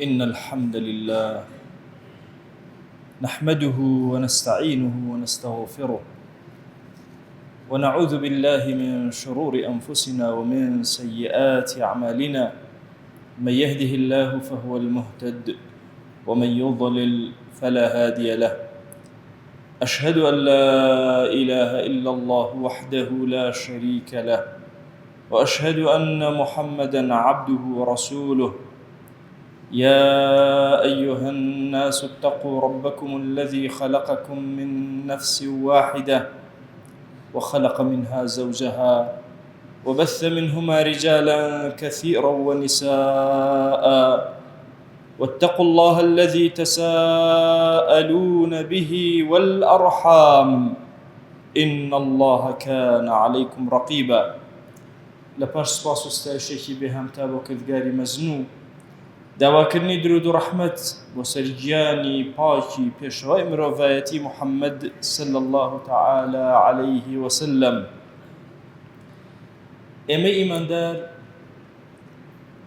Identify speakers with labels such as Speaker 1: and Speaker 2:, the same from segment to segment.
Speaker 1: إن الحمد لله نحمده ونستعينه ونستغفره ونعوذ بالله من شرور أنفسنا ومن سيئات أعمالنا. من يهده الله فهو المهتد ومن يضلل فلا هادي له. أشهد أن لا إله إلا الله وحده لا شريك له، وأشهد أن محمدًا عبده ورسوله. يا أيها الناس اتقوا ربكم الذي خلقكم من نفس واحدة وخلق منها زوجها وبث منهما رجالا كثيرا ونساء، واتقوا الله الذي تساءلون به والأرحام إن الله كان عليكم رقيبا. لپاش سپاس و ستایشێکی بێهەمتا بۆ کردگاری مەزنوو، داواکردنی درود و ڕەحمەت بۆ سەرگیانی پاکی پێشەوای مرۆڤایەتی محەممەد صلی الله تعالى عليه وسلم. ئێمە ئیماندار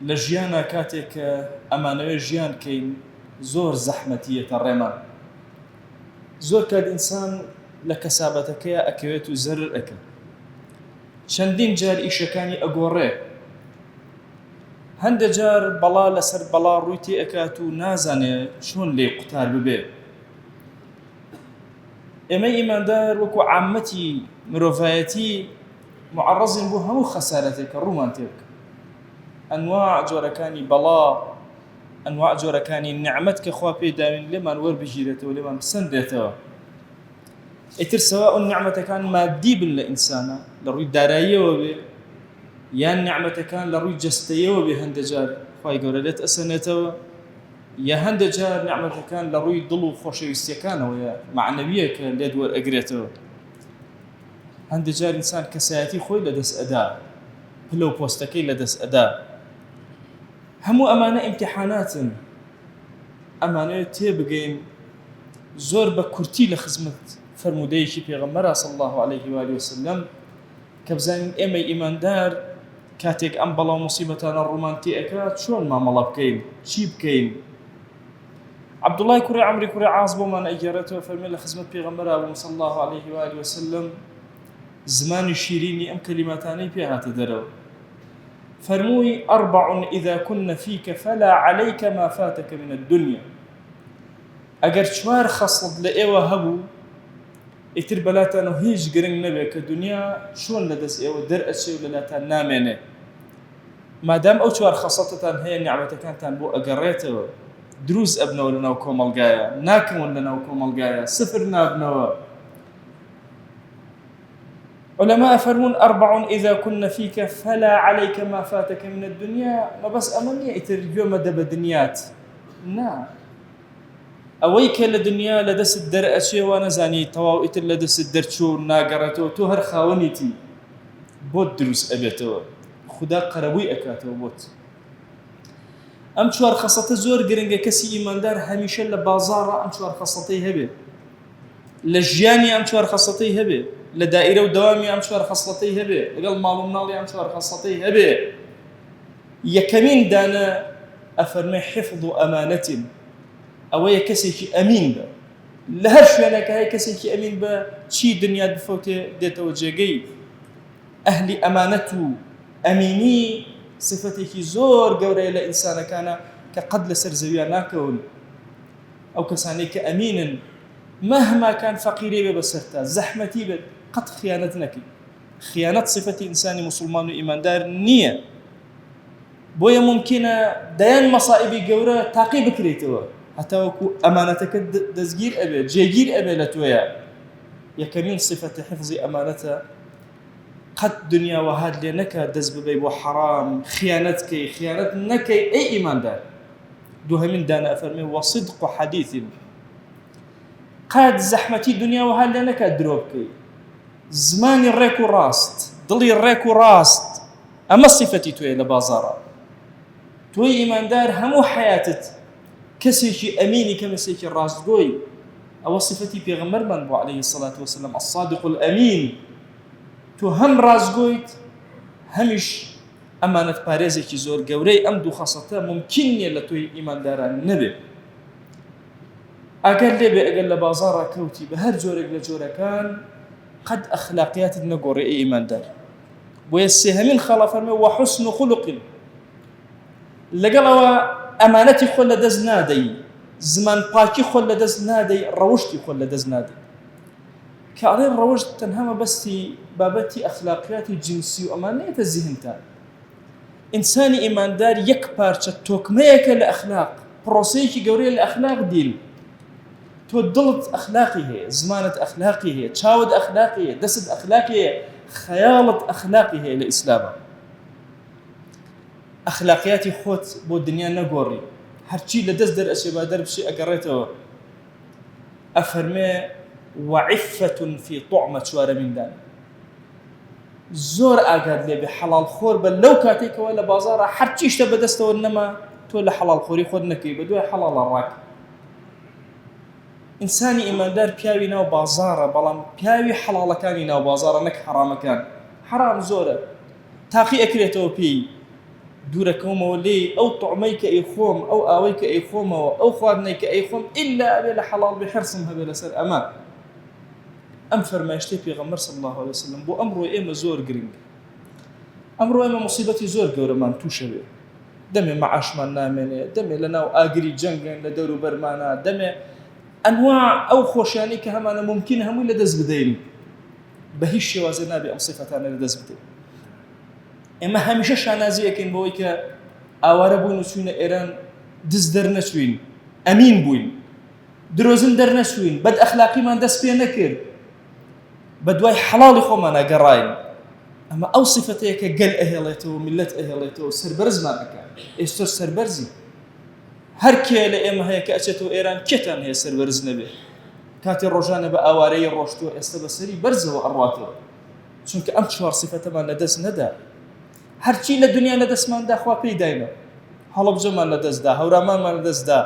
Speaker 1: لە ژیانە کاتێک کە ئەمانەوێ ژیان کەین زۆر زەحمەتیەتە ڕێمان. زۆر کات ئینسان لە کەسابەتەکەیە ئەکەوێت و زەرر ئەکە، چەندین جار ئیشەکانی ئەگۆڕێ، هەندێک جار بەڵا لەسەر بەڵا ڕووی تێ ئەکات و نازانێ چۆن لێ قوتار ببێ. ئێمە ئیماندار وەکو عامەتی مرۆڤایەتی معەڕەزین بۆ هەموو خەسارەتێک کە ڕوومان تێ بکە. ئەنواع جۆرەکانی بەڵا، ئەنواع جۆرەکانی نعمەت کە خوا پێداوین لێمان وەربژیرێتەوە، لێمان بسەندێتەوە. ئیتر سەواء نعمەتەکان مادی بن لە ئینسانە لە ڕووی داراییەوە بێ، یان نعمەتەکان لە ڕووی جەستەیەوە بێ، هەندێک جار خوای گەورە لێت ئەسەنێتەوە، یا هەندێک جار نعمەتەکان لە ڕووی دڵ و خۆشەویستیەکانەوە یا معنەویە کە لێت وەرئەگرێتەوە. هەندێک جار ئینسان کەسایەتی خۆی لەدەست ئەدا، پلە و پۆستەکەی لەدەست ئەدا. هەموو ئەمانە ئیمتیحاناتن، ئەمانەیە تێبگەین زۆر بە کورتی لە خزمەت فەرموودەیەکی پێغەمبەرا صلی الله عليه وآله وسلم کە بزانین ئێمە ئیماندار کاتێک ئەم بەڵا و موسیبەتانە ڕوومان تێ ئەکات چۆن مامەڵە بکەین، چی بکەین. عەبدوڵڵای کوڕی عەمری کوڕی عاص بۆمان ئەگێڕێتەوە، فەرمێ لە خزمەت پێغەمبەرا بووم صلی الله عليه وآله وسلم زمانی شیرینی ئەم کەلیماتانەی پێ هاتە دەرەوە. فەرمووی: أربع إذا كن فيك فلا عليك ما فاتك من الدنيا. ئەگەر چوار خەسڵت لە ئێوە هەبوو، ئیتر بەلاتانەوە هیچ گرنگ نەبێ کە دنیا چۆن لەدەست ئێوە دەرئەچێ و لەلاتان نامێنێ. مادام ئەو چوار خەسڵتتان هەیە، نیعمەتەکانتان بۆ ئەگەڕێتەوە، دروست ئەبنەوە لەناو کۆمەڵگایە، ناکەون لەناو کۆمەڵگایە، سفر نابنەوە. علماء فرمون: أربع إذا كن فيك فلا عليك ما فاتك من الدنيا. ما بس أمنية إتر يوم دب دنيات نا ئەوەی کە لە دنیا لەدەست دەرئەچێ وا نەزانی تەواو ئیتر لەدەست دەرچوو ناگەڕێتەوە، تۆ هەر خاوەنیتی بۆت دروست ئەبێتەوە، خوددا قەرەبووی ئەکاتەوە بۆت. ئەم چوار خەسڵتە زۆر گرنگە. کەسی ئیماندار هەمیشە لە بازاڕە ئەم چوار خەسڵتەی هەبێ، لە ژیانی ئەم چوار خەسڵتەی هەبێ، لە دائیرە و دەوامی ئەم چوار خەسڵتەی هەبێ، لەگەڵ ماڵ و مناڵی ئەم چوار خەسڵتەی هەبێ. یەکەمین دانە ئەفەرمێ حفظ ئەمانەتین، ئەوەیە کەسێکی ئەمین بە لە هەر شوێنێکە هەیە. کەسێکی ئەمین بە چی دنیات بفەوتێ دێتەوە جێگەی. ئەهلی ئەمانەت و ئەمینی صفەتێکی زۆر گەورەیە لە ئینسانەکانە کە قەت لەسەر زەویە ناکەون. ئەو کەسانەی کە ئەمینن مەهما کان فەقیرێ بێ بەسەرتا، زەحمەتی بێت، قەت خیانەت نەکەی. خیانەت صفەتی ئینسانی مسلمان و ئیماندار نییە. بۆیە ممکنە دەیان مەسائبی گەورە تاقی بکرێتەوە، حتى وەکو ئەمانەتەکە دەستگیر ئەبێ، جێگیر ئەبێ لە تۆیە. یەکەمین صفەتی حفظی ئەمانەتە قەت دنیا وەهات لێ نەکا دەست ببەی بۆ حەرام، خیانەت کەی، خیانەت نەکەی ئەی ئیماندار. دووهەمین دانە ئەفەرمێ وەصدق حەدیثین، قەت زەحمەتی دنیا وەهات لێ نەکا درۆ بکەی، زمانی ڕێک و ڕاست، دڵی ڕێک و ڕاست. ئەمە صفەتی تۆیە لە بازاڕە. تۆی ئیماندار هەموو حەیاتت کەسێکی ئەمینی، کەسێکی ڕاستگۆی. ئەوە صفەتی پێغەمبەرمان بوو عليه الصلاة والسلام، الصادق الأمين. تۆ هەم ڕاستگۆیت، هەمیش ئەمانەت پارێزێکی زۆر گەورەی ئەم دوو خەسڵەتە ممکن نییە لە تۆی ئیمانداران نەبێ. ئەگەر لێبێ ئەگەر لە بازاڕا کەوتی بە هەر جۆرێک لە جۆرەکان قەت ئەخلاقیاتت نەگۆڕێ ئیماندار. بۆیە سێهەمین خاڵە فەرمێ وەحوسن خولق، لەگەڵەوە ئەمانەتی خۆ لە دەست نادەی، زمان پاکی خۆ لە دەست نادەی، ڕەوشتی خۆ لە دەست نادەی. کە ئەڵێ ڕەوشت تەنها مەبەستی بابەتی ئەخلاقیاتی جنسی و ئەمان نێتە زیهنتا. ئینسانی ئیماندار یەک پارچە تۆکمەیەکە لە ئەخلاق، پرۆسەیەکی گەورەیە لە ئەخلاق دین. تۆ دڵت ئەخلاقی هەیە، زمانت ئەخلاقی هەیە، چاوت ئەخلاقی هەیە، دەست ئەخلاقی هەیە، خەیاڵت ئەخلاقی هەیە لە ئیسلامە. ئەخلاقیاتی خۆت بۆ دنیا نەگۆڕی، هەرچی لە دەست دەرئەچێ با دەربچێ ئەگەڕێتەوە. ئەفەرمێ وعفة في طعمة چوارەمیندان، زۆر ئاگات لێبێ حەڵال خۆر بە لەو کاتێکەوە لە بازاڕە هەرچی شتە بەدەستەوە نەما تۆ لە حەڵال خۆری خۆت نەکەی، بە دوای حەڵاڵە ڕاک. ئینسانی ئیماندار پیاوی ناو بازاڕە، بەڵام پیاوی حەڵاڵەکانی ناو بازاڕە، نەک حەرامەکان. حەرام زۆرە، تاقی ئەکرێتەوە پێی دوورەکەومەوە لێ ئەو طعمەی کە ئەیخۆم، ئەو ئاوەی کە ئەیخۆمەوە، ئەو خواردنەی کە ئەیخۆم ئیلا ئەبێ لە حەڵاڵ بێ، حرسم هەبێ لەسەر ئەمە. ئەم فەرمایشتەی پێغەمبەر صلی الله عليه وسلم بۆ ئەمڕۆ ئێمە زۆر گرنگ. ئەمڕۆ ئێمە مصیبەتی زۆر گەورەمان تووشە بێ، دەمێ مەعاشمان نامێنێ، دەمێ لە ناو ئاگری جەنگن لە دەور و بەرمانە، دەمێ ئەنواع ئەو خۆشیانەی کە هەمانە ممکن هەمووی لە دەست بدەین، بە هیچ شێوازێ نابێ ئەم سیفەتانە لە دەست بدەین. ئێمە هەمیشە شانازی ئەکەین بۆی کە ئاوارە بووین و چوینە ئێران دز دەرنەچوین، ئەمین بووین، درۆزن دەرنەچوین، بەد ئەخلاقیمان دەست پێ نەکرد، بە دوای حەڵاڵی خۆمان ئەگەڕاین. ئەمە ئەو سیفەتەیە کە گەل ئەهێڵێتەوە، میلەت ئەهێڵێتەوە، سەربەرزمان ئەکات. ئێستا سەربەرزی هەر کێ لە ئێمە هەیە کە ئەچێتەوە ئێران کێتان هەیە سەربەرز نەبێ؟ کاتی ڕۆژانە بە ئاوارەی ڕۆشتووە، ئێستا بەسەری بەرزەوە ئەڕاتەوە، چونکە ئەم چوار سیفەتەمان لە دەست نەدا. هەرچی لە دنیا لە دەستماندا خوا پێی داینەوە، هەڵەبجەمان لە دەستدا، هەورامانمان لە دەستدا،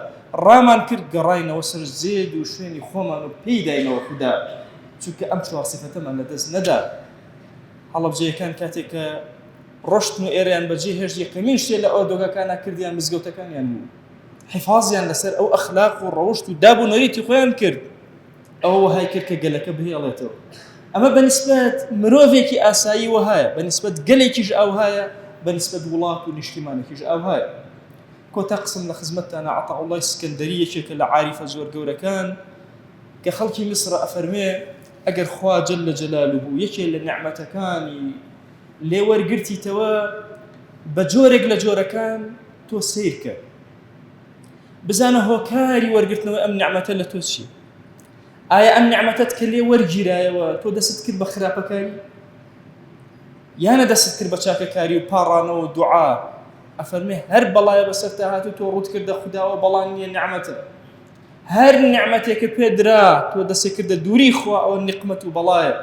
Speaker 1: ڕامان کرد گەڕاینەوە سەر زێد و شوێنی خۆمان و پێی داینەوە خوددا، چونکە ئەم چوار سیفەتەمان لە دەست نەدا. هەڵەبجەیەکان کاتێک کە ڕۆشتن و ئێرەیان بەجێ هێشت یەکەمین شتێ لە ئۆردۆگاکانە کردیان مزگەوتەکانیان بوو، حیفاظیان لەسەر ئەو ئەخلاق و ڕەوشت و دابوونەریتی خۆیان کرد. ئەوە وەهای کرد کە گەلەکە بهێڵێتەوە. ئەمە بەنسبەت مرۆڤێکی ئاسایی وەهایە، بەنسبەت گەلێکیش ئەوهایە، بەنسبەت وڵات و نیشتیمانێکیش ئەوهایە. کۆتا قسم لە خزمەتتانە عەتاءوڵڵای سکەندەری یەکێکە لە عاریفە زۆر گەورەکان کە خەڵکی میسر ئەفەرمێ ئەگەر خوا جەل جەلالوه یەکێ لە نعمەتەکانی لێ وەرگرتیتەوە بە جۆرێک لە جۆرەکان تۆ سیرکە، بزانە هۆکاری وەرگرتنەوەی ئەم نعمەتە لە تۆ چییە؟ ئایا ئەم نعمەتت کە لێ وەرگیرایەوە تۆ دەست کرد بە خراپەکاری یانە دەست کرد بە چاکەکاری و پاڕانەوە و دوعا؟ ئەفەرمێ هەر بەڵایە بەسەر تاهات و تۆ ڕوود کردە خودداوە بەڵام نییە نعمەتە. هەر نعمەتێکە پێدرا تۆ دەسێ کردە دووری خوا ئەوە نیقمەت و بەڵایە.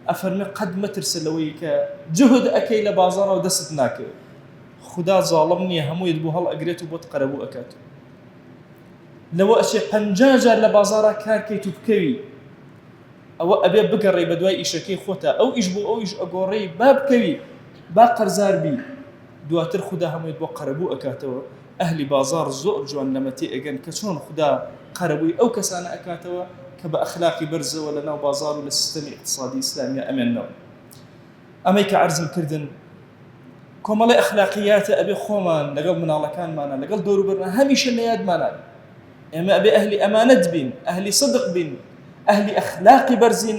Speaker 1: ئەفەرمێ قەد مەترسە لەوەی کە جهد ئەکەی لە بازاڕەوە دەست ناکەوێت، خوددا زاڵم نییە هەموویت بۆ هەڵ ئەگرێت و بۆت قەرەبوو ئەکات. لەوە ئەچێ 50 جار لە بازاڕا کارکەیت و بکەوی، ئەوە ئەبێ بگەڕێ بە دوای ئیشەکەی خۆتە، ئەو ئیش بۆ ئەو ئیش ئەگۆڕێی با بکەوی، با قەرزار بی، دواتر خوددا هەموویت بۆ قەرەبوو ئەکاتەوە. ئەهلی بازار زۆر جوان لەمەتێ ئەگەن کە چۆن خوددا قەرەبووی ئەو کەسانە ئەکاتەوە کە بە ئەخلاقی بەرزەوە لە ناو بازار و لە سیستەمی اقتصادی ئیسلامیە ئەمێننەوە. ئەمەی کە عەرزم کردن کۆمەڵی ئەخلاقیاتە ئەبێ خۆمان لەگەڵ مناڵەکانمانە لەگەڵ دەور و بەرمان هەمیشە لە یادمانە. ئێمە ئەبێ ئەهلی ئەمانەت بین، ئەهلی صدق بین، ئەهلی ئەخلاقی بەرزین،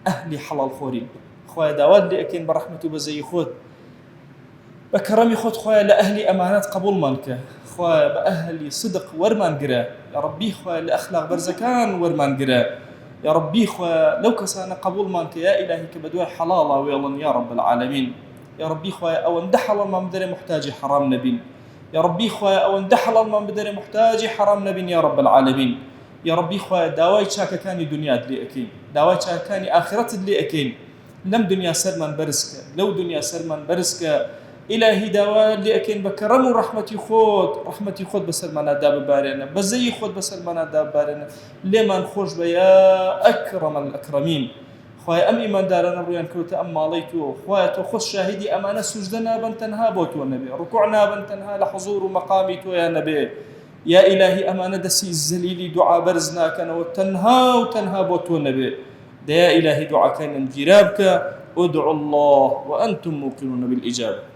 Speaker 1: ئەهلی حەڵال خۆرین. خوایە داوات لێ ئەکەین بە ڕەحمەت و بەزەیی خۆت، بە کەڕەمی خۆت خوایە لە ئەهلی ئەمانەت قبوڵمان کە، خوایە بە ئەهلی صدق وەرمان گرە، یا ڕەبی خوایە لە ئەخلاق بەرزەکان وەرمان گرە، یا ڕەبی خوایە لەو کەسانە قبوڵمان کە یا ئیلاهی کە بە دوای حەڵاڵا وێڵن یا ڕەب العالەمین. یا ڕەبی خوایە ئەوەندە حەڵالمان بدەرێ محتاجی حەرام نەبین، يا ربي خويا أو اندحل الله من بدر محتاج حرام نبين يا رب العالمين. يا ربي خويا داواي شاكا كاني دنيا دلي أكين، داواي شاكا كاني آخرت دلي أكين، لم دنيا سرمان برسك، لو دنيا سرمان برسك إلهي داواي دلي أكين بكرم ورحمتي خود بسلمان داب بارنا، بزي خود بسلمان داب بارنا، لمن خوش بيا أكرم الأكرمين. خوای ئەم ئیماندارانە ڕویان کەوتە ئەم ماڵەی تۆ، خوایە تۆ خۆش شاهیدی ئەمانە سوژدە نابن تەنها بۆ تۆ نەبێ، ڕکوع نابن تەنها لە حوزور و مەقامی تۆیان نەبێ. یا ئیلاهی ئەمانە دەستی زەلیلی دوعا بەرز ناکەنەوە تەنها و تەنها بۆ تۆ نەبێ. دەیا ئیلاهی دوعاکەیان گیرا بکە. ادعوا الله وأنتم موقنون بالإجابة.